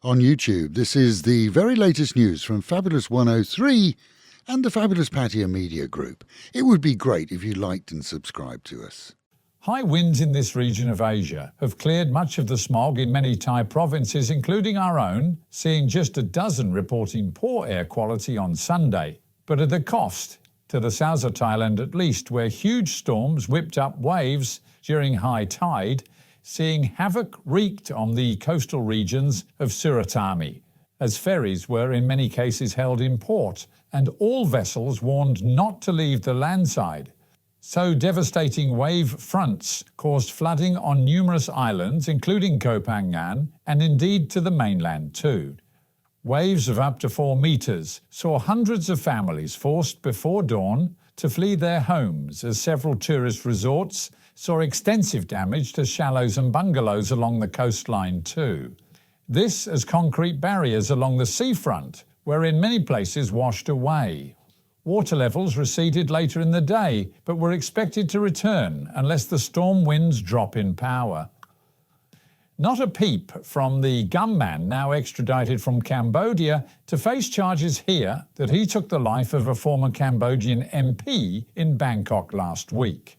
on YouTube. This is the very latest news from Fabulous 103 and the Fabulous Pattaya Media Group. It would be great if you liked and subscribed to us. High winds in this region of Asia have cleared much of the smog in many Thai provinces, including our own, seeing just a dozen reporting poor air quality on Sunday. But at the cost to the south of Thailand at least, where huge storms whipped up waves during high tide, seeing havoc wreaked on the coastal regions of Suratami, as ferries were in many cases held in port, and all vessels warned not to leave the landside. So devastating wave fronts caused flooding on numerous islands, including Koh Phangan, and indeed to the mainland too. Waves of up to 4 metres saw hundreds of families forced before dawn to flee their homes, as several tourist resorts saw extensive damage to shallows and bungalows along the coastline too. This as concrete barriers along the seafront were in many places washed away. Water levels receded later in the day, but were expected to return unless the storm winds drop in power. Not a peep from the Gunman, now extradited from Cambodia, to face charges here that he took the life of a former Cambodian MP in Bangkok last week.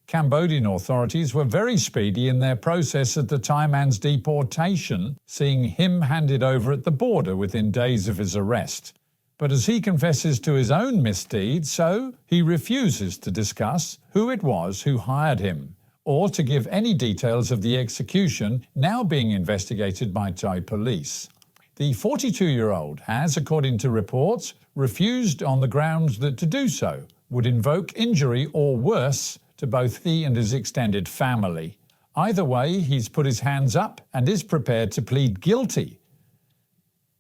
Cambodian authorities were very speedy in their process of the Thai man's deportation, seeing him handed over at the border within days of his arrest. But as he confesses to his own misdeeds, so he refuses to discuss who it was who hired him, or to give any details of the execution now being investigated by Thai police. The 42-year-old has, according to reports, refused on the grounds that to do so would invoke injury or worse to both he and his extended family. Either way, he's put his hands up and is prepared to plead guilty.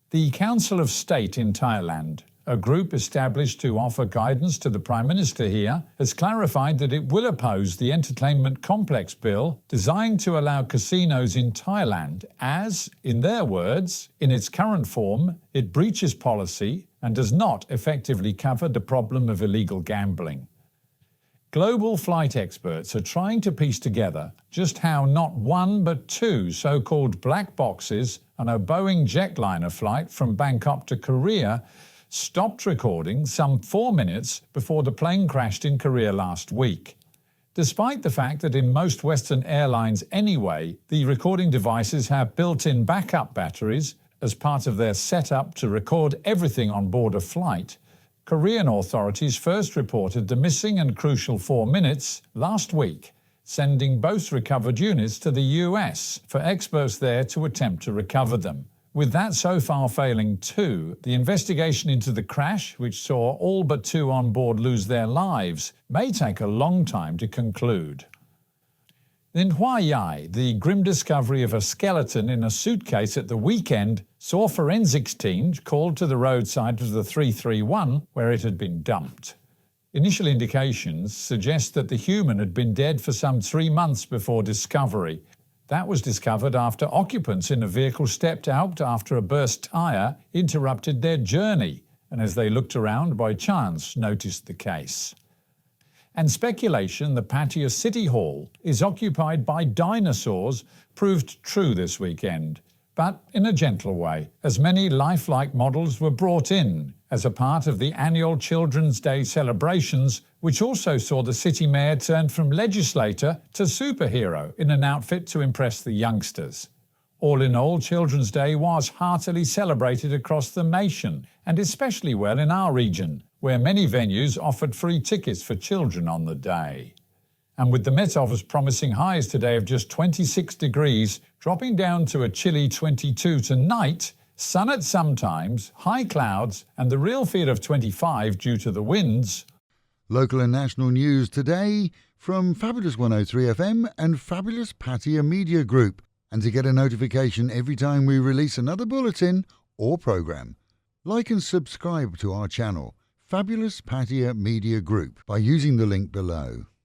The Council of State in Thailand, a group established to offer guidance to the Prime Minister here, has clarified that it will oppose the Entertainment Complex Bill designed to allow casinos in Thailand as, in their words, in its current form, it breaches policy and does not effectively cover the problem of illegal gambling. Global flight experts are trying to piece together just how not one but two so-called black boxes on a Boeing jetliner flight from Bangkok to Korea stopped recording some 4 minutes before the plane crashed in Korea last week. Despite the fact that in most Western airlines anyway, the recording devices have built-in backup batteries as part of their setup to record everything on board a flight, Korean authorities first reported the missing and crucial 4 minutes last week, sending both recovered units to the US for experts there to attempt to recover them. With that so far failing too, the investigation into the crash, which saw all but 2 on board lose their lives, may take a long time to conclude. In Hua Yai, the grim discovery of a skeleton in a suitcase at the weekend saw forensics teams called to the roadside of the 331 where it had been dumped. Initial indications suggest that the human had been dead for some 3 months before discovery. That was discovered after occupants in a vehicle stepped out after a burst tyre interrupted their journey, and as they looked around by chance noticed the case. And speculation the Pattaya City Hall is occupied by dinosaurs proved true this weekend, but in a gentle way, as many lifelike models were brought in as a part of the annual Children's Day celebrations, which also saw the city mayor turn from legislator to superhero in an outfit to impress the youngsters. All in all, Children's Day was heartily celebrated across the nation, and especially well in our region, where many venues offered free tickets for children on the day. And with the Met Office promising highs today of just 26 degrees, dropping down to a chilly 22 tonight, sun at some times, high clouds, and the real fear of 25 due to the winds. Local and national news today from Fabulous 103 FM and Fabulous Pattaya Media Group. And to get a notification every time we release another bulletin or programme, like and subscribe to our channel, Fabulous Pattaya Media Group, by using the link below.